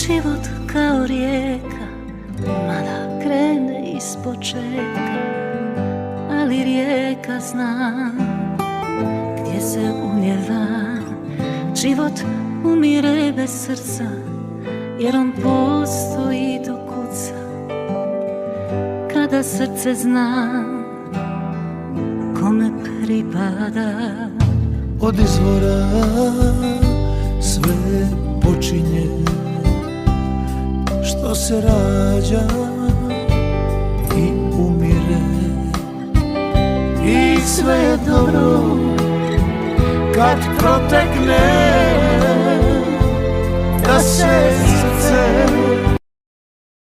život kao rijeka, mada krene ispočetka, ali rijeka zna gdje se ulijeva. Život umire bez srca, jer on postoji do kuca, kada srce zna kome pripada. Od izvora sve počinje, što se rađa i umire. I sve je dobro kad protekne, da se srce